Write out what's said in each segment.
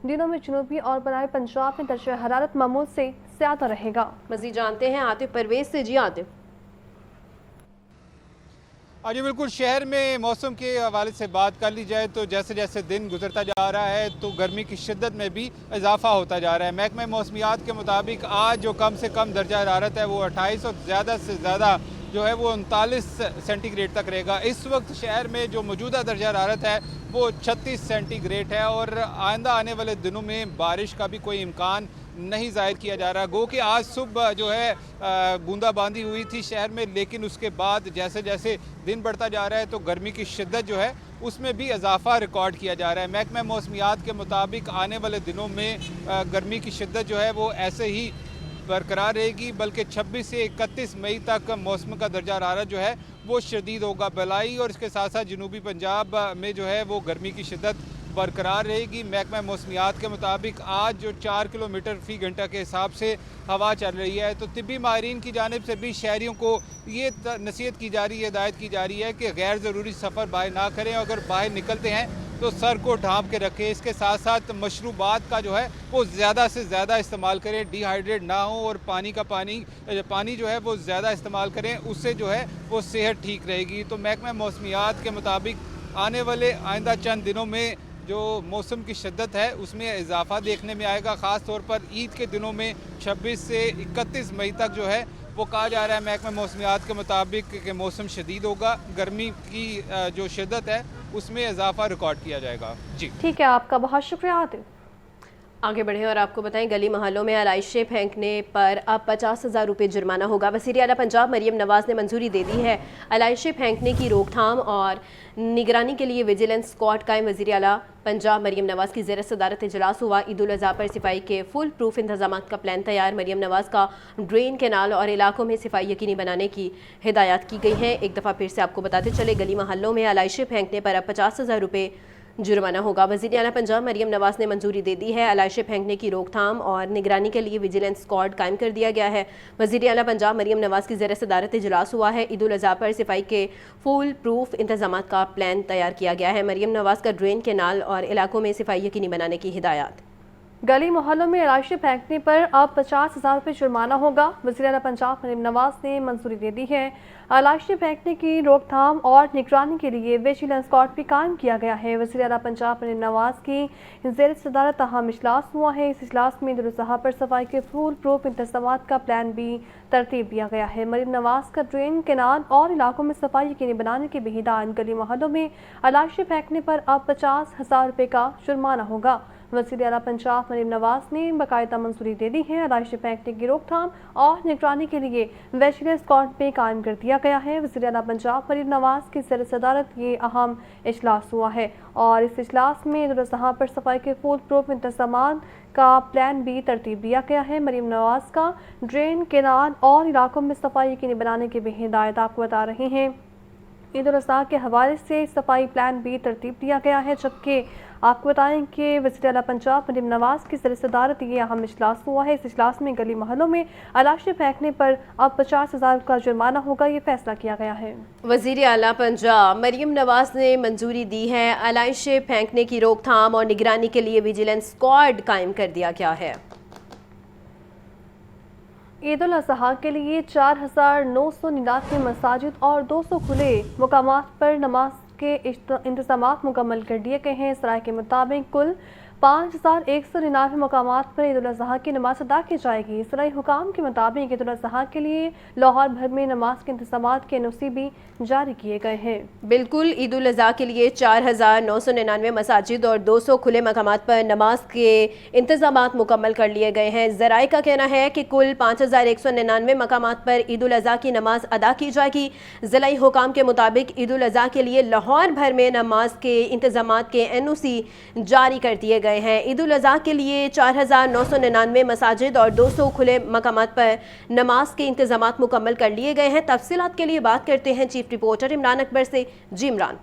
दिनों में जनूबी और बराए पंजाब में दर्जा हरारत मामूल से ज़्यादा रहेगा। मज़ीद जानते हैं आतिफ परवेज से। जी आतिफ। जी बिल्कुल, शहर में मौसम के हवाले से बात कर ली जाए तो जैसे जैसे दिन गुजरता जा रहा है तो गर्मी की शिद्दत में भी इजाफा होता जा रहा है। महकमे मौसमियात के मुताबिक आज जो कम से कम दर्जा हरारत है वो 28 और ज़्यादा से ज़्यादा जो है वो 39 सेंटीग्रेड तक रहेगा। इस वक्त शहर में जो मौजूदा दर्जा हरारत है वो 36 सेंटीग्रेड है और आइंदा आने वाले दिनों में बारिश का भी कोई इम्कान नहीं ज़ाहिर किया जा रहा। गो कि आज सुबह जो है बूंदाबांदी हुई थी शहर में, लेकिन उसके बाद जैसे जैसे दिन बढ़ता जा रहा है तो गर्मी की शिद्दत जो है उसमें भी इजाफा रिकॉर्ड किया जा रहा है। महकमा मौसमियात के मुताबिक आने वाले दिनों में गर्मी की शिद्दत जो है वो ऐसे ही बरकरार रहेगी, बल्कि 26 से 31 मई तक मौसम का दर्जा हरारत जो है वो शदीद होगा। बलाई और इसके साथ साथ जनूबी पंजाब में जो है वो गर्मी की शिद्दत बरकरार रहेगी। महकमा मौसमियात के मुताबिक आज जो 4 किलोमीटर फ़ी घंटा के हिसाब से हवा चल रही है तो तिब्बी माहिरीन की जानिब से भी शहरियों को ये नसीहत की जा रही है, हिदायत की जा रही है कि गैर ज़रूरी सफ़र बाहर ना करें। अगर बाहर निकलते हैं तो सर को ढांप के रखें। इसके साथ साथ मशरूबात का जो है वो ज़्यादा से ज़्यादा इस्तेमाल करें, डिहाइड्रेट ना हो, और पानी जो है वो ज़्यादा इस्तेमाल करें, उससे जो है वो सेहत ठीक रहेगी। तो महकमा मौसमियात के मुताबिक आने वाले आइंदा चंद दिनों में जो मौसम की शिद्दत है उसमें इजाफा देखने में आएगा। ख़ास तौर पर ईद के दिनों में 26 से 31 मई तक जो है वो कहा जा रहा है महकमा मौसमियात के मुताबिक कि मौसम शदीद होगा। गर्मी की जो शिद्दत है उसमें इजाफा रिकॉर्ड किया जाएगा। जी ठीक है, आपका बहुत शुक्रिया आतिफ। आगे बढ़ें और आपको बताएं, गली मोहल्लों में आलाइशें फेंकने पर अब 50,000 रुपये जुर्माना होगा। वज़ीर आला पंजाब मरियम नवाज़ ने मंजूरी दे दी है। आलाइशें फेंकने की रोकथाम और निगरानी के लिए विजिलेंस स्क्वाड कायम। वज़ीर आला पंजाब मरियम नवाज़ की ज़ेर सदारत इजलास हुआ। ईद उल अज़हा पर सफाई के फुल प्रूफ इंतजाम का प्लान तैयार। मरियम नवाज़ का ड्रेन कैनाल और इलाकों में सफाई यकीनी बनाने की हिदायत की गई है। एक दफ़ा फिर से आपको बताते चले, गली मोहल्लों में आलाइशें फेंकने पर अब 50,000 रुपये जुर्माना होगा। वज़ीर आला पंजाब मरियम नवाज़ ने मंजूरी दे दी है। आलाइशें फेंकने की रोकथाम और निगरानी के लिए विजिलेंस स्क्वाड कायम कर दिया गया है। वज़ीर आला पंजाब मरियम नवाज़ की ज़ेर सदारत इजलास हुआ है। ईद उल अज़हा पर सफाई के फुल प्रूफ इंतजाम का प्लान तैयार किया गया है। मरियम नवाज़ का ड्रेन कैनाल और इलाकों में सफाई यकीनी बनाने की हिदायत। गली मोहल्लों में आलाइशें फेंकने पर अब 50,000 रुपये जुर्माना होगा। वज़ीर आला पंजाब मरियम नवाज़ ने मंजूरी दे दी है। आलाइशें फेंकने की रोकथाम और निगरानी के लिए विजिलेंस स्क्वाड भी कायम किया गया है। वज़ीर आला पंजाब मरियम नवाज़ की ज़ेर सदारत अहम इजलास हुआ है। इस इजलास में ईद उल अज़हा पर सफाई के फुल प्रूफ इंतजाम का प्लान भी तरतीब दिया गया है। मरियम नवाज़ का ड्रेन कैनाल और इलाकों में सफाई यकीनी बनाने की भी हिदायत। गली मोहल्लों में आलाइशें फेंकने पर अब 50,000 रुपये का जुर्माना होगा। वज़ीर आला पंजाब मरियम नवाज़ ने बाकायदा मंजूरी दे दी है। आलाइशें फेंकने की रोकथाम और निगरानी के लिए विजिलेंस स्क्वाड में कायम कर दिया गया है। वज़ीर आला पंजाब मरियम नवाज़ की ज़ेर सदारत ये अहम इजलास हुआ है और इस इजलास में ईद उल अज़हा पर सफाई के फुल प्रूफ इंतजाम का प्लान भी तरतीब दिया गया है। मरियम नवाज़ का ड्रेन कैनाल और इलाकों में सफाई यकीनी बनाने की भी हिदायत आपको बता रहे हैं। ईद उल अज़हा के हवाले से सफाई प्लान भी तरतीब दिया गया है। जबकि आपको बताएं कि वज़ीर आला पंजाब मरियम नवाज़ की ज़ेर सदारत ये अहम इजलास हुआ है। इस इजलास में गली मोहल्लों में आलाइशें फेंकने पर अब 50,000 का जुर्माना होगा, ये फैसला किया गया है। वज़ीर आला पंजाब मरियम नवाज़ ने मंजूरी दी है। आलाइशें फेंकने की रोकथाम और निगरानी के लिए विजिलेंस स्क्वाड कायम कर दिया गया है। ईद उल अज़हा के लिए 4,999 मसाजिद और 200 खुले मुकामात पर नमाज के इंतज़ामात मुकम्मल कर दिए गए हैं। सराय के मुताबिक कुल 5,199 मकामात पर ईद उल अज़हा की नमाज अदा की जाएगी। सराई हुकाम के मुताबिक ईद उल अज़हा के लिए लाहौर भर में नमाज के इंतज़ामात के NOC भी जारी किए गए हैं। बिल्कुल, ईद उल अज़हा के लिए 4,999 मसाजिद और 200 खुले मकामात पर नमाज के इंतज़ामात मुकम्मल कर लिए गए हैं। ज़राए का कहना है कि कुल 5,199 मकामात पर ईद उल अज़हा की नमाज अदा की जाएगी। ज़िलाई हुकाम के मुताबिक ईद उल अज़हा के लिए लाहौर भर में नमाज के इंतज़ामात के NOC जारी कर दिए गए हैं। ईद उल अज़हा के लिए 4,999 मसाजिद और 200 खुले मकामात पर नमाज के इंतज़ामात मुकम्मल कर लिए गए हैं। तफसीलात के लिए बात करते हैं चीफ रिपोर्टर इमरान अकबर से। जी इमरान।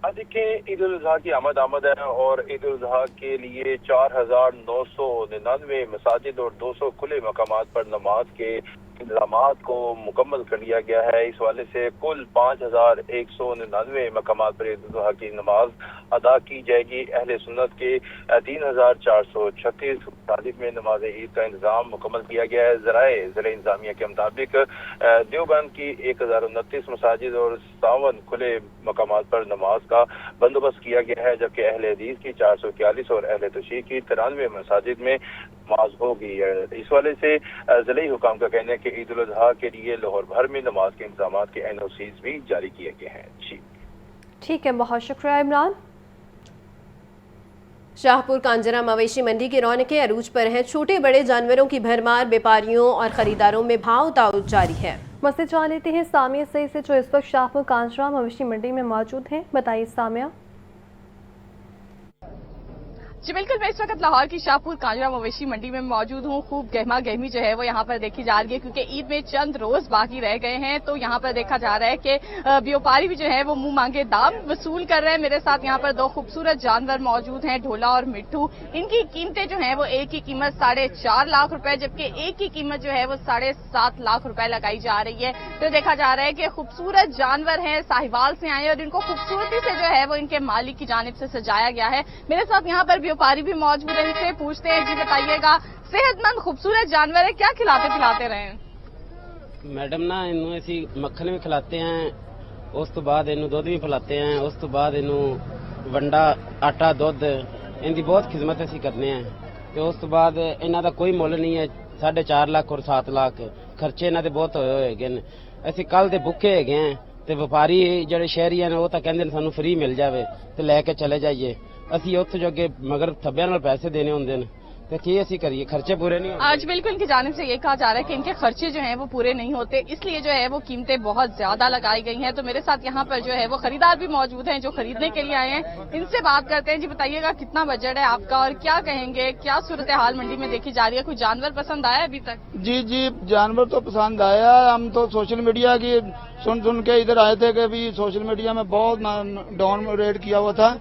देखिए, ईद उल अज़हा की आमद है और ईद उल अज़हा के लिए 4,999 मसाजिद और 200 खुले मकामात पर नमाज के इंतजामात को मुकम्मल कर लिया गया है। इस हवाले से कुल 5199 मकामात पर ईद उल अजहा की नमाज अदा की जाएगी। अहले सुन्नत के 3436 मसाजिद में नमाज ईद का इंतजाम मुकम्मल किया गया है। ज़राए ज़िला इंतजामिया के मुताबिक देवबंद की 1029 मसाजिद और 57 खुले मकामात पर नमाज का बंदोबस्त किया गया है, जबकि अहले हदीस की 441 और अहले तशरीह की 93 मसाजिद में नमाज होगी। इस वाले से ज़िले हुकाम का कहना है कि ईद उल अजहा के लिए लाहौर भर में नमाज के इंतजाम के NOCs भी जारी किए गए हैं। जी ठीक है, बहुत शुक्रिया इमरान। शाहपुर कांजरा मवेशी मंडी की रौनकें अरूज पर हैं। छोटे बड़े जानवरों की भरमार, व्यापारियों और खरीदारों में भाव ताउल जारी है। मसले जान लेते हैं सामिया सईद से, जो इस वक्त शाहपुर कांजरा मवेशी मंडी में मौजूद हैं। बताइए सामिया। जी बिल्कुल, मैं इस वक्त लाहौर की शाहपुर कांजरा मवेशी मंडी में मौजूद हूँ। खूब गहमा गहमी जो है वो यहाँ पर देखी जा रही है, क्योंकि ईद में चंद रोज बाकी रह गए हैं। तो यहाँ पर देखा जा रहा है कि व्यापारी भी जो है वो मुंह मांगे दाम वसूल कर रहे हैं। मेरे साथ यहाँ पर दो खूबसूरत जानवर मौजूद हैं, ढोला और मिट्टू। इनकी कीमतें जो है वो एक की कीमत 4.5 लाख रुपए, जबकि एक की कीमत जो है वो 7.5 लाख रुपए लगाई जा रही है। तो देखा जा रहा है कि खूबसूरत जानवर हैं, साहिवाल से आए और इनको खूबसूरती से जो है वो इनके मालिक की जानिब से सजाया गया है। मेरे साथ यहाँ पर व्यापारी भी मौजूद है, इनसे पूछते हैं। जी बताइएगा, सेहतमंद खूबसूरत जानवर है, क्या खिलाते पिलाते रहे हैं? मैडम ना इनू असी मक्खन भी खिलाते हैं, उस तो बाद इनू दुध भी पिलाते हैं, उस तो बाद इनू वंडा आटा दुध इनकी बहुत खिदमत असी करने हैं। तो उस तो बाद इन्हां दा कोई मुल नहीं है। 4.5 लाख और 7 लाख खर्चे इन्हां दे बहुत होए गए। असी कल दे भुखे हैगे हैं ते व्यापारी ਜਿਹੜੇ ਸ਼ਹਿਰੀ ਨੇ ਉਹ ਤਾਂ ਕਹਿੰਦੇ ਨੇ ਸਾਨੂੰ ਫ੍ਰੀ ਮਿਲ ਜਾਵੇ ਤੇ ਲੈ ਕੇ ਚਲੇ ਜਾਈਏ। ਅਸੀਂ ਉੱਥੇ ਜੋ ਅੱਗੇ ਮਗਰ ਥੱਬਿਆਂ ਨਾਲ ਪੈਸੇ ਦੇਣੇ ਹੁੰਦੇ ਨੇ तो की ऐसी करिए, खर्चे पूरे नहीं होते। आज बिल्कुल इनकी जानिब से ये कहा जा रहा है कि इनके खर्चे जो हैं वो पूरे नहीं होते, इसलिए जो है वो कीमतें बहुत ज्यादा लगाई गई हैं। तो मेरे साथ यहाँ पर जो है वो खरीदार भी मौजूद हैं जो खरीदने के लिए आए हैं। इनसे बात करते हैं। जी बताइएगा, कितना बजट है आपका और क्या कहेंगे, क्या सूरत हाल मंडी में देखी जा रही है? कोई जानवर पसंद आया अभी तक? जी जी, जानवर तो पसंद आया। हम तो सोशल मीडिया की सुन के इधर आए थे कि भी सोशल मीडिया में बहुत डाउन रेट किया हुआ था।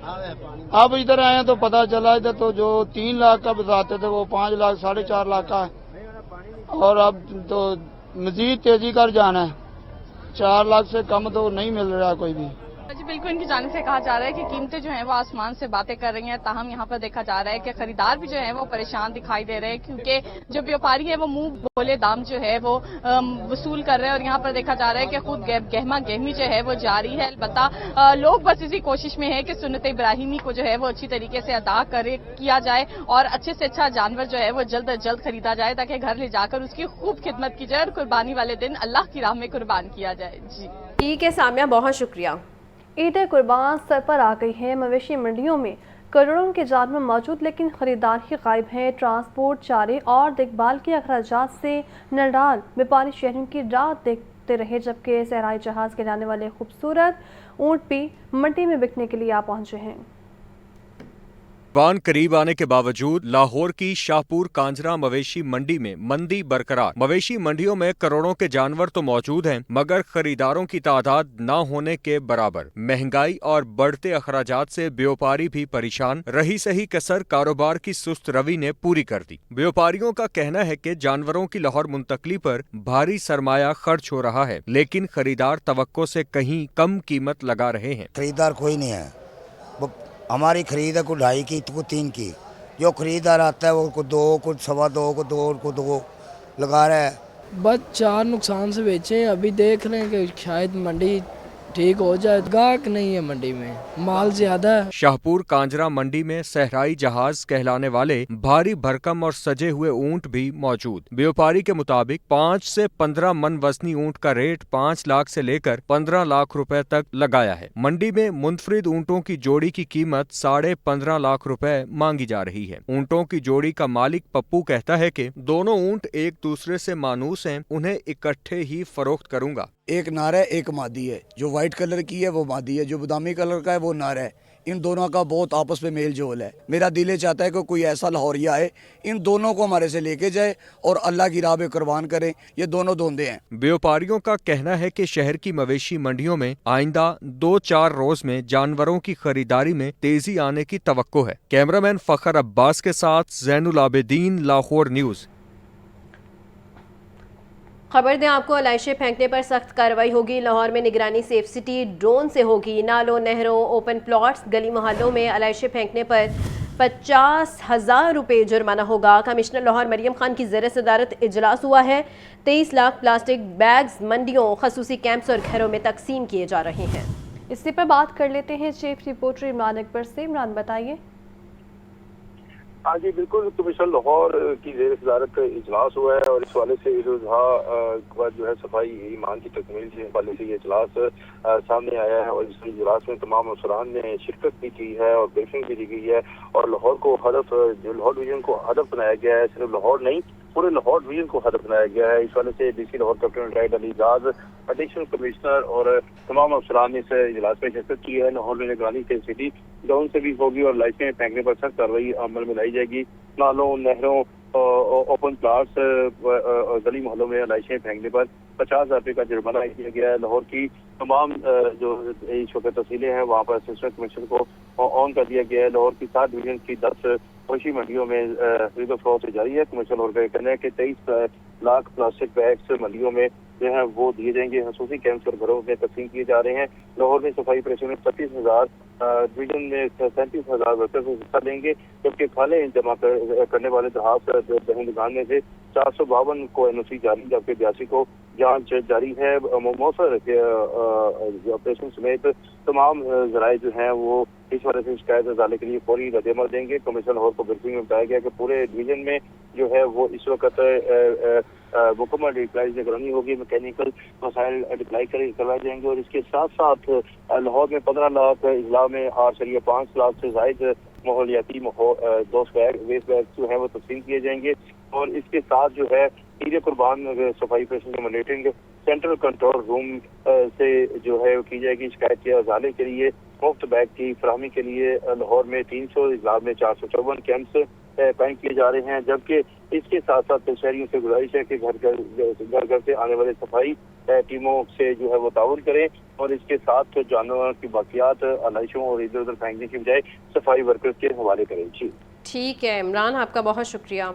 अब इधर आए तो पता चला इधर तो जो 3 लाख का बताते थे वो 5 लाख 4.5 लाख का है, और अब तो मजीद तेजी कर जाना है। 4 लाख से कम तो नहीं मिल रहा कोई भी। जी बिल्कुल, इनकी जानिब से कहा जा रहा है कि कीमतें जो हैं वो आसमान से बातें कर रही हैं। ताहम यहाँ पर देखा जा रहा है कि खरीदार भी जो है वो परेशान दिखाई दे रहे हैं, क्योंकि जो व्यापारी है वो मुंह बोले दाम जो है वो वसूल कर रहे हैं। और यहाँ पर देखा जा रहा है कि खुद गहमा गहमी जो है वो जारी है। अलबत्ता लोग बस इसी कोशिश में है कि सुन्नत इब्राहिमी को जो है वो अच्छी तरीके से अदा किया जाए और अच्छे से अच्छा जानवर जो है वो जल्द अज जल्द खरीदा जाए, ताकि घर ले जाकर उसकी खूब खिदमत की जाए और कुर्बानी वाले दिन अल्लाह की राह में कुर्बान किया जाए। जी ठीक है सामिया, बहुत शुक्रिया। ईद कुर्बान सर पर आ गई है। मवेशी मंडियों में करोड़ों के जानवर मौजूद, लेकिन खरीदार ही गायब हैं। ट्रांसपोर्ट, चारे और देखभाल के अखराजात से नडाल व्यापारी शहरों की राह देखते रहे, जबकि सहराई जहाज के लाने वाले खूबसूरत ऊँट भी मंडी में बिकने के लिए आ पहुंचे हैं। कुर्बान करीब आने के बावजूद लाहौर की शाहपुर कांजरा मवेशी मंडी में मंदी बरकरार। मवेशी मंडियों में करोड़ों के जानवर तो मौजूद हैं, मगर खरीदारों की तादाद न होने के बराबर। महंगाई और बढ़ते अखराजात से व्यापारी भी परेशान। रही सही कसर कारोबार की सुस्त रवि ने पूरी कर दी। व्यापारियों का कहना है कि जानवरों की लाहौर मुंतकली पर भारी सरमाया खर्च हो रहा है, लेकिन खरीदार तवक्को से कहीं कम कीमत लगा रहे हैं। खरीदार कोई नहीं है। हमारी खरीद है को 2.5 की, को 3 की। जो खरीदार आता है वो को 2, कुछ 2.25, को 2, को 2 लगा रहा है। बस 4 नुकसान से बेचे। अभी देख रहे हैं कि शायद मंडी ठीक हो जाए। गाहक नहीं है मंडी में, माल ज्यादा है। शाहपुर कांजरा मंडी में सहराई जहाज कहलाने वाले भारी भरकम और सजे हुए ऊंट भी मौजूद। व्यापारी के मुताबिक 5 से 15 मन वजनी ऊंट का रेट 5 लाख से लेकर 15 लाख रुपए तक लगाया है। मंडी में मुनफरिद ऊंटों की जोड़ी की कीमत 15.5 लाख रुपए मांगी जा रही है। ऊंटों की जोड़ी का मालिक पप्पू कहता है कि दोनों ऊंट एक दूसरे से मानूस हैं, उन्हें इकट्ठे ही फरोख्त करूंगा। एक नार है, एक मादी है। जो व्हाइट कलर की है वो मादी है, जो बादामी कलर का है वो नार है। इन दोनों का बहुत आपस में मेल जोल है। मेरा दिल चाहता है कि कोई ऐसा लाहौरिया है इन दोनों को हमारे से लेके जाए और अल्लाह की राह में कुर्बान करें। ये दोनों धोंधे हैं। व्यापारियों का कहना है कि शहर की मवेशी मंडियों में आइंदा 2-4 रोज में जानवरों की खरीदारी में तेजी आने की तवक्को है। कैमरामैन फखर अब्बास के साथ जैनुल आबिदीन, लाहौर न्यूज। खबर दें आपको, अलाइशें फेंकने पर सख्त कार्रवाई होगी। लाहौर में निगरानी सेफ सिटी ड्रोन से होगी। नालों, नहरों, ओपन प्लॉट्स, गली मोहल्लों में अलाइशें फेंकने पर 50,000 रुपये जुर्माना होगा। कमिश्नर लाहौर मरियम खान की ज़ेर सदारत इजलास हुआ है। 23 लाख प्लास्टिक बैग्स मंडियों, खसूसी कैंप्स और घरों में तकसीम किए जा रहे हैं। इसी पर बात कर लेते हैं चीफ रिपोर्टर इमरान अकबर से। इमरान, बताइए। हाँ जी बिल्कुल, कमिश्नर लाहौर की ज़ेर सदारत इजलास हुआ है और इस वाले से ईद उल अज़हा के बाद जो है सफाई ईमान की तकमील से वाले से ये इजलास सामने आया है। और इस इजलास में तमाम अफसरान ने शिरकत भी की है और ब्रीफिंग भी दी गई है और लाहौर को हदफ, जो लाहौर डिवीजन को हदफ बनाया गया है, सिर्फ लाहौर नहीं पूरे लाहौर डिवीजन को हदफ बनाया गया है। इस वाले से DC Lahore captain ride Ali जाज, एडिशनल कमिश्नर और तमाम अफसरान ने इस इजलास में शिरकत की है। लाहौर में निगरानी सेफ सिटी ड्रोन से भी होगी और लाइसें फेंकने पर सख्त कार्रवाई अमल में लाई जाएगी। नालों, नहरों, ओपन प्लाट्स, गली मोहल्लों में लाइसें फेंकने पर 50,000 रुपये का जुर्माना किया गया है। लाहौर की तमाम जो इस वक्त तहसीलें हैं वहाँ पर असिस्टेंट कमिश्नर को ऑन कर दिया गया है। लाहौर की 7 डिवीजन की 10 मवेशी मंडियों में खरीद फरोख्त जारी है। कमिश्नर लाहौर का कहना है कि 23 लाख प्लास्टिक बैग्स मंडियों में जो है वो दिए जाएंगे। खसूसी कैंप्स और घरों में तकसीम किए जा रहे हैं। लाहौर में सफाई ऑपरेशन में 25,000, डिवीजन में 37,000 वर्कर्स हिस्सा लेंगे, जबकि खाले जमा करने वाले दरखास्त दहंदगान में से 452 को NOC जारी, जबकि 82 को जांच जारी है। मौसर के ऑपरेशन समेत तमाम जराए जो हैं वो इस वजह से शिकायत अदालत के लिए फौरी रद्द-ए-अमल देंगे। कमिश्नर लाहौर को ब्रीफिंग में बताया गया कि पूरे डिवीजन में जो है वो इस वक्त मुकम्मल डिप्लाई निगरानी होगी, मैकेनिकल वसाइल डिप्लाई करवाए जाएंगे और इसके साथ साथ लाहौर में 15 लाख, इजला में 8.5 लाख से जायद माहौलियाती वेस्ट बैग जो है वो तकसीम किए जाएंगे। और इसके साथ जो है ईद कुर्बान सफाई ऑपरेशन की मॉनिटरिंग सेंट्रल कंट्रोल रूम से जो है की जाएगी। शिकायत के अजाले के लिए मुफ्त बैग की फराहमी के लिए लाहौर में 300, इजला में 454 कैंप्स कायम किए जा रहे हैं। जबकि इसके साथ साथ शहरियों से गुजारिश है कि घर घर से आने वाले सफाई टीमों से जो है वो ताउन करें और इसके साथ जानवरों की बाकियात, आलाइशों और इधर उधर फेंकने की बजाय सफाई वर्कर्स के हवाले करें। जी ठीक है इमरान, आपका बहुत शुक्रिया।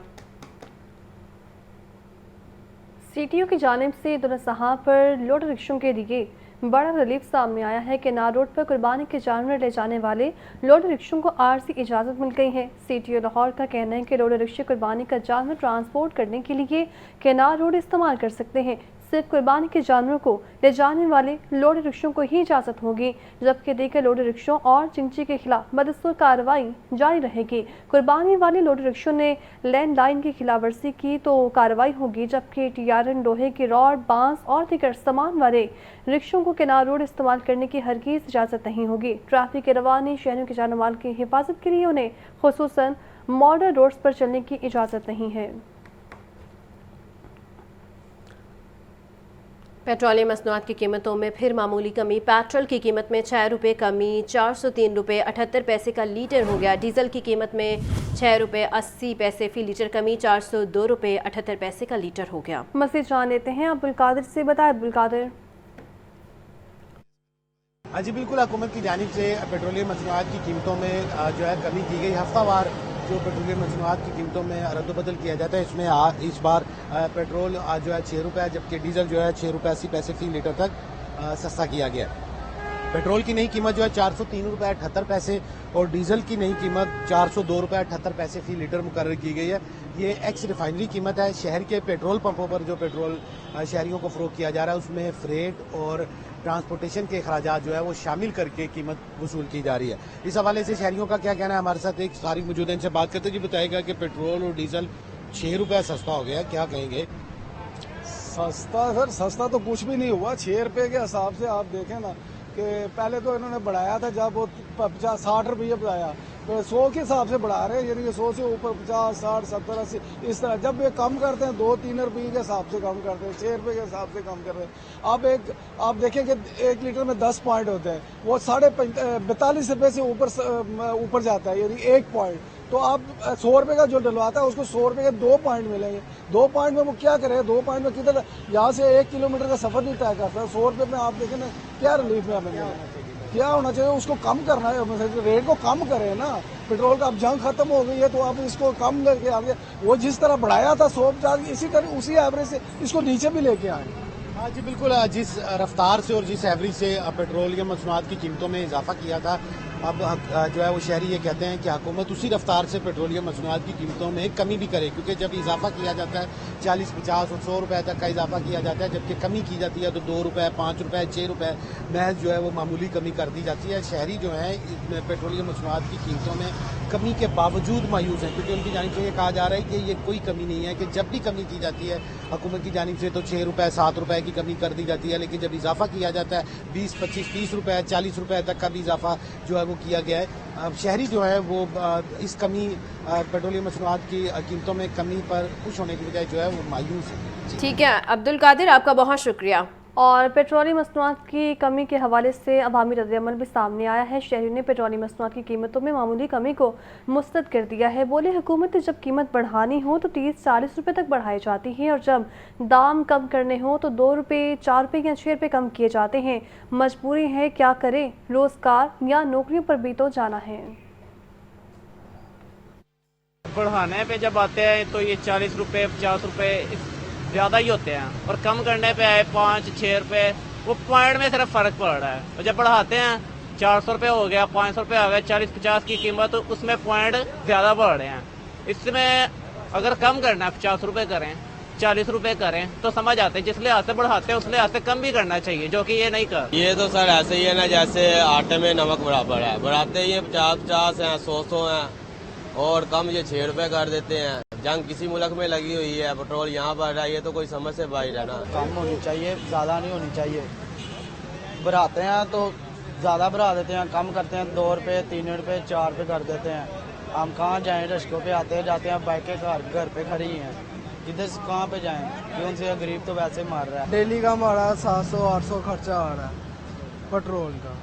CTO की जानिब से ईद उल अज़हा पर लोड रिक्शों के लिए बड़ा रिलीफ सामने आया है। केनार रोड पर कुर्बानी के जानवर ले जाने वाले लोड रिक्शों को आरजी इजाज़त मिल गई है। CTO लाहौर का कहना है कि लोड रिक्शे कुर्बानी का जानवर ट्रांसपोर्ट करने के लिए केनार रोड इस्तेमाल कर सकते हैं। सिर्फ कुर्बानी के जानवरों को ले जाने वाले लोड रिक्शों को ही इजाज़त होगी, जबकि दीगर लोड रिक्शों और चिंची के खिलाफ बदस्तूर कार्रवाई जारी रहेगी। कुर्बानी वाले लोड रिक्शों ने लैंड लाइन की खिलाफवर्जी की तो कार्रवाई होगी, जबकि TRN, लोहे की रॉड, बांस और दीगर सामान वाले रिक्शों को किनार रोड इस्तेमाल करने की हरगिज़ इजाज़त नहीं होगी। ट्रैफिक के रवानी, शहरों के जान माल की हिफाजत के लिए उन्हें खुसूसन मॉडर्न रोड्स पर चलने की इजाज़त नहीं है। पेट्रोलियम मसनूआत की कीमतों में फिर मामूली कमी। पेट्रोल की कीमत में 6 रुपये कमी, 403 रुपये 78 पैसे का लीटर हो गया। डीजल की कीमत में 6 रुपये 80 पैसे फी लीटर कमी, 402 रुपये 78 पैसे का लीटर हो गया। मज़ीद जान लेते हैं अब्दुल कादिर से। बताएं अब्दुल कादिर। हाँ जी बिल्कुल, हुकूमत की जानिब से पेट्रोलियम मसनूआत की कीमतों में जो है कमी की गई। हफ्तावार जो पेट्रोलियम मसनूआत की कीमतों में रद्द-ओ-बदल किया जाता है, इसमें इस बार पेट्रोल जो है 6 रुपये, जबकि डीजल जो है 6 रुपये 80 पैसे फी लीटर तक सस्ता किया गया। पेट्रोल की नई कीमत जो है 403 रुपये 78 पैसे और डीजल की नई कीमत 402 रुपये 78 पैसे फी लीटर मुकर्रर की गई है। ये एक्स रिफाइनरी कीमत है। शहर के पेट्रोल पंपों पर जो पेट्रोल शहरियों को फरोख्त किया जा रहा है उसमें फ्रेट और ट्रांसपोर्टेशन के अखराजात जो है वो शामिल करके कीमत वसूल की जा रही है। इस हवाले से शहरियों का क्या कहना है, हमारे साथ एक सारी मौजूद है, इनसे बात करते जी। बताएगा कि पेट्रोल और डीजल 6 रुपये सस्ता हो गया, क्या कहेंगे? सस्ता सर, सस्ता तो कुछ भी नहीं हुआ। 6 रुपये के हिसाब से आप देखें ना कि पहले तो इन्होंने बढ़ाया था, जब वो 50-60 रुपये बढ़ाया तो 100 के हिसाब से बढ़ा रहे हैं, यानी कि 100 से ऊपर 50, 60, 70, 80 इस तरह। जब ये कम करते हैं 2-3 रुपये के हिसाब से कम करते हैं, 6 रुपये के हिसाब से कम कर रहे हैं। आप देखें कि 1 लीटर में 10 पॉइंट होते हैं, वो 42 रुपये से ऊपर जाता है, यानी 1 पॉइंट। तो आप 100 रुपये का जो डलवाता है उसको 100 रुपये के 2 पॉइंट मिलेंगे। 2 पॉइंट में वो क्या करे, 2 पॉइंट में किधर यहाँ से 1 किलोमीटर का सफर नहीं तय करता है। 100 रुपये में आप देखें ना क्या रिलीफ में हमें। क्या होना चाहिए, उसको कम करना है, रेट को कम करें ना। पेट्रोल का अब जंग खत्म हो गई है तो आप इसको कम करके आगे, वो जिस तरह बढ़ाया था 150 इसी तरह उसी एवरेज से इसको नीचे भी लेके आए। हाँ जी बिल्कुल, जिस रफ्तार से और जिस एवरेज से पेट्रोलियम मसनूआत की कीमतों में इजाफा किया था, अब जो है वो शहरी ये कहते हैं कि हुकूमत उसी रफ्तार से पेट्रोलियम मसनूआत की कीमतों में कमी भी करे, क्योंकि जब इजाफा किया जाता है 40, 50 और 100 रुपए तक का इजाफा किया जाता है, जबकि कमी की जाती है तो 2 रुपए, 5 रुपए, 6 रुपए महज जो है वो मामूली कमी कर दी जाती है। शहरी जो है पेट्रोलियम मसनूआत की कीमतों में कमी के बावजूद मायूस हैं, क्योंकि उनकी जानिब से ये कहा जा रहा है कि ये कोई कमी नहीं है, कि जब भी कमी की जाती है हुकूमत की जानिब से तो 6 रुपए, 7 रुपए की कमी कर दी जाती है, लेकिन जब इजाफा किया जाता है 20, 25, 30 रुपए, 40 रुपए तक का भी इजाफा जो है वो किया गया है। अब शहरी जो है वो इस कमी पेट्रोलियम मसनूआत की कीमतों में कमी पर खुश होने की बजाय जो है वो मायूस है। ठीक है अब्दुल कादिर, आपका बहुत शुक्रिया। और पेट्रोलियम मसनूआत की कमी के हवाले से अवामी रद्द-ए-अमल भी सामने आया है। शहरियों ने पेट्रोलियम मसनूआत की कीमतों में मामूली कमी को मुस्तरद कर दिया है। बोले हुकूमत जब कीमत बढ़ानी हो तो 30-40 रुपये तक बढ़ाई जाती है, और जब दाम कम करने हो तो 2 रुपये, 4 रुपये या 6 रुपये कम किए जाते हैं। मजबूरी है, क्या करें, रोजगार या नौकरियों पर भी तो जाना है। बढ़ाने पे जब आते हैं तो ये 40 रुपये, 50 रुपये ज़्यादा ही होते हैं, और कम करने पे आए 5-6 रुपये, वो पॉइंट में सिर्फ फ़र्क पड़ रहा है। और जब बढ़ाते हैं 400 रुपये हो गया, 500 रुपये आ गया, 40-50 की कीमत, तो उसमें पॉइंट ज़्यादा बढ़ रहे हैं। इसमें अगर कम करना है 50 रुपये करें, 40 रुपये करें तो समझ आते हैं। जिस लिहाज से बढ़ाते हैं उस लिहाज से कम भी करना चाहिए, जो कि ये नहीं कर। ये तो सर ऐसे ही है ना, जैसे आटे में नमक बराबर है, बढ़ाते ये 50-50 हैं, 100 हैं, और कम ये 6 रुपये कर देते हैं। जंग किसी मुल्क में लगी हुई है, पेट्रोल यहाँ बढ़ रहा है, ये तो कोई समझ से बाहर है ना। कम होनी चाहिए, ज़्यादा नहीं होनी चाहिए। बढ़ाते हैं तो ज़्यादा बढ़ा देते हैं, कम करते हैं 2 रुपये, 3 रुपये, 4 रुपये कर देते हैं। हम कहाँ जाएं, रश्कों पे आते जाते हैं, बाइकें घर पे खड़ी हैं, किधर से कहाँ पे जाएं, क्यों से गरीब तो वैसे मार रहा है। डेली का हमारा 700-800 खर्चा आ रहा है पेट्रोल का,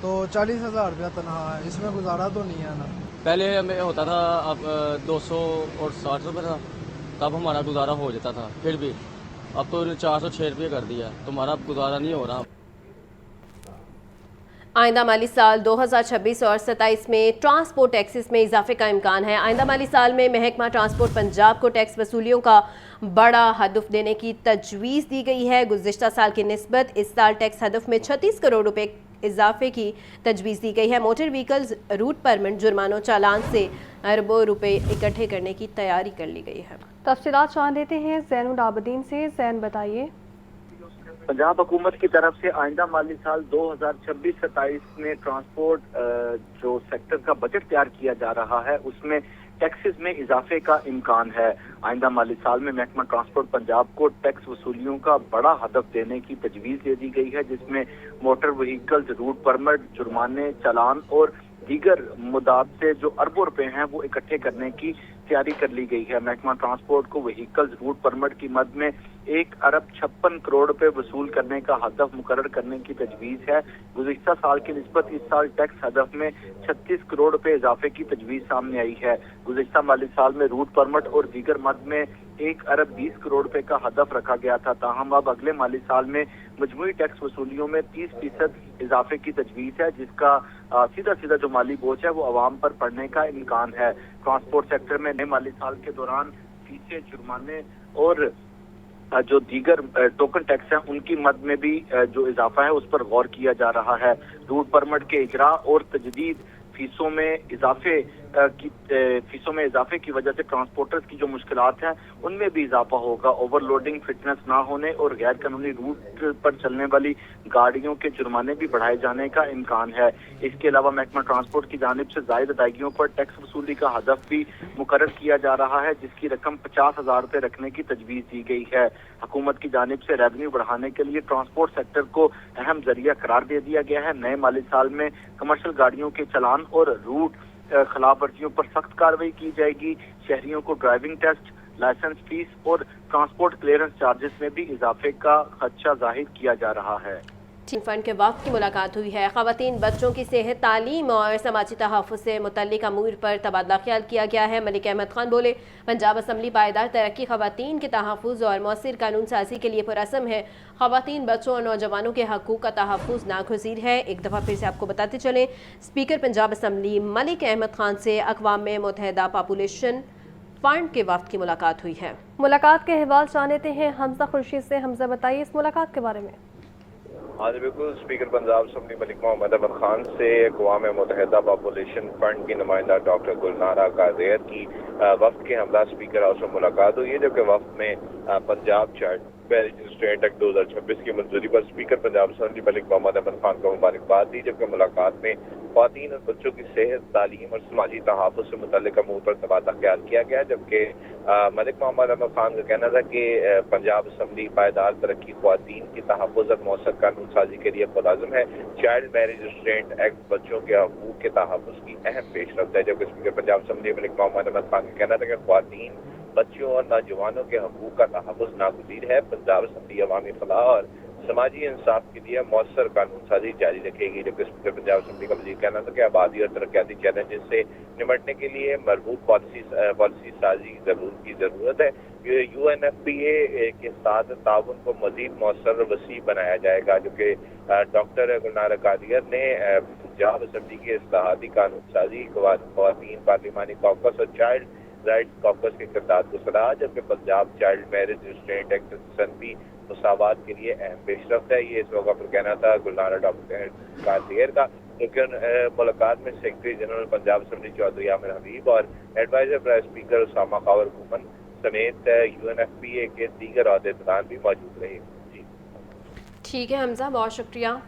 तो 40,000 रुपया तनख्वाह है, इसमें गुजारा तो नहीं है ना। पहले हमें होता था अब 260 रुपये था, तब हमारा गुजारा हो जाता था, फिर भी अब तो 406 रुपये कर दिया, तो हमारा गुजारा नहीं हो रहा। आइंदा माली साल 2026 और 27 में ट्रांसपोर्ट टैक्सेस में इजाफे का इम्कान है। आइंदा माली साल में महकमा ट्रांसपोर्ट पंजाब को टैक्स वसूलियों का बड़ा हदफ देने की तजवीज़ दी गई है। गुज़िश्ता साल की निस्बत इस साल टैक्स हदफ में 36 करोड़ रुपए इजाफे की तजवीज़ दी गई है। मोटर व्हीकल्स रूट परमिट जुर्मानों चालान से अरबों रुपए इकट्ठे करने की तैयारी कर ली गई है। तफसीलात जान लेते हैं ज़ैनुल आबदीन से। ज़ैन बताइए। पंजाब हुकूमत की तरफ से आइंदा माली साल 2026-27 में ट्रांसपोर्ट जो सेक्टर का बजट तैयार किया जा रहा है उसमें टैक्सेस में इजाफे का इम्कान है। आइंदा माली साल में महकमा ट्रांसपोर्ट पंजाब को टैक्स वसूलियों का बड़ा हदफ देने की तजवीज़ दे दी गई है, जिसमें मोटर व्हीकल्स रूट परमिट, जुर्माने, चालान और दीगर मुद्दात से जो अरबों रुपए हैं वो इकट्ठे करने की तैयारी कर ली गई है। महकमा ट्रांसपोर्ट को व्हीकल्स रूट परमिट की मद में 1 अरब 56 करोड़ रुपए वसूल करने का हदफ मुकर्रर करने की तजवीज़ है। गुज़िश्ता साल की निस्बत इस साल टैक्स हदफ में 36 करोड़ रुपए इजाफे की तजवीज़ सामने आई है। गुज़िश्ता माली साल में रूट परमिट और दीगर मद में 1 अरब 20 करोड़ रुपए का हदफ रखा गया था, ताहम अब अगले माली साल में मजमूई टैक्स वसूलियों में 30% इजाफे की तजवीज़ है, जिसका सीधा जो माली बोझ है वो आवाम पर पड़ने का इम्कान है। ट्रांसपोर्ट सेक्टर में नए माली साल के दौरान फीसें, जुर्माने और जो दीगर टोकन टैक्स हैं उनकी मद में भी जो इजाफा है उस पर गौर किया जा रहा है। रूट परमिट के इजरा और तजदीद फीसों में इजाफे की वजह से ट्रांसपोर्टर्स की जो मुश्किलात हैं उनमें भी इजाफा होगा। ओवरलोडिंग, फिटनेस ना होने और गैर कानूनी रूट पर चलने वाली गाड़ियों के जुर्माने भी बढ़ाए जाने का इम्कान है। इसके अलावा महकमा ट्रांसपोर्ट की जानिब से जायद अदायगियों पर टैक्स वसूली का हदफ भी मुकर्रर किया जा रहा है, जिसकी रकम 50,000 रुपये रखने की तजवीज़ दी गई है। हुकूमत की जानिब से रेवेन्यू बढ़ाने के लिए ट्रांसपोर्ट सेक्टर को अहम जरिया करार दे दिया गया है। नए माली साल में कमर्शियल गाड़ियों के चलान और रूट खिलाफ वर्जियों पर सख्त कार्रवाई की जाएगी। शहरियों को ड्राइविंग टेस्ट, लाइसेंस फीस और ट्रांसपोर्ट क्लियरेंस चार्जेस में भी इजाफे का खदशा जाहिर किया जा रहा है। फंड के वक्त की मुलाकात हुई है। ख़वातीन बच्चों की सेहत, तालीम और समाजी तहफ़्फ़ुज़ से मुतल्लिक़ अमूर पर तबादला ख्याल किया गया है। मलिक अहमद खान बोले, पंजाब असम्बली पायदार तरक्की ख़वातीन के तहफ़्फ़ुज़ और मौसर कानून साजी के लिए पुरअज़्म है। ख़वातीन, बच्चों और नौजवानों के हकूक़ का तहफ़्फ़ुज़ नागुज़ीर है। एक दफ़ा फिर से आपको बताते चलें, स्पीकर पंजाब असम्बली मलिक अहमद खान से अक़वाम मुत्तहिदा पॉपुलेशन फंड के वक्त की मुलाकात हुई है। मुलाकात के अहवाल जान लेते हैं हमजा खुर्शीद से। हमजा, बताइए इस मुलाकात के बारे में। हाँ जी बिल्कुल, स्पीकर पंजाब असम्बली मलिक मोहम्मद अहमद खान से अक़वाम मुत्तहिदा पॉपुलेशन फंड की नुमाइंदा डॉक्टर गुलनारा कादिर की वफ्द के हमरा स्पीकर हाउस में मुलाकात हुई है, जबकि वफ्द में Punjab child marriage state act 2026 की मंजूरी पर स्पीकर पंजाब असम्बली मलिक मोहम्मद अहमद खान को मुबारकबाद दी। जबकि मुलाकात में ख़वातीन और बच्चों की सेहत, तालीम और समाजी तहफ़्फ़ुज़ से मुतल्लिक़ अमूर पर तबादला ख्याल किया गया। जबकि मलिक मोहम्मद अहमद खान का कहना था कि पंजाब असम्बली पायदार तरक्की, ख़वातीन की तहफ़्फ़ुज़ और मौसर कानून साजी के लिए मुलाज़िम है। चाइल्ड मैरिज रिस्ट्रेंट एक्ट बच्चों के हकूक़ के तहफ़्फ़ुज़ की अहम पेशरफ्त है। जबकि स्पीकर पंजाब असम्बली मलिक मोहम्मद अहमद खान का कहना था कि ख़वातीन, बच्चों और नौजवानों के हकूक़ का तहफ़्फ़ुज़ नागुज़ीर है। पंजाब असम्बली अवामी फलाह और समाजी इंसाफ के लिए मौसर कानून साजी जारी रखेगी। जबकि स्पीकर पंजाब असम्बली का वज़ीर कहना था कि आबादी और तरक्याती चैलेंजेस से निपटने के लिए मरबूत पॉलिसी साजी की ज़रूरत है। UNFPA के साथ ताउन को मज़ीद मौसर वसी बनाया जाएगा। जबकि डॉक्टर गुलनारा कादिर ने पंजाब असम्बली के इस्लाहाती कानून साजी, ख़वातीन, पार्लिमानी कॉकस और चाइल्ड राइट्स कॉकस के किरदार को सराहा। जबकि Punjab child marriage restraint act सनबी मसावात के लिए अहम पेशरफ्त है। ये इस मौका पर कहना था गुलनारा डॉक्टर कादिर का। लेकिन मुलाकात में secretary general Punjab assembly Chaudhry Aamir Habib और adviser prime speaker Usama Khawar Ghuman समेत UNFPA के दीगर अहदेदार भी मौजूद रहे। जी ठीक है हमजा, बहुत शुक्रिया।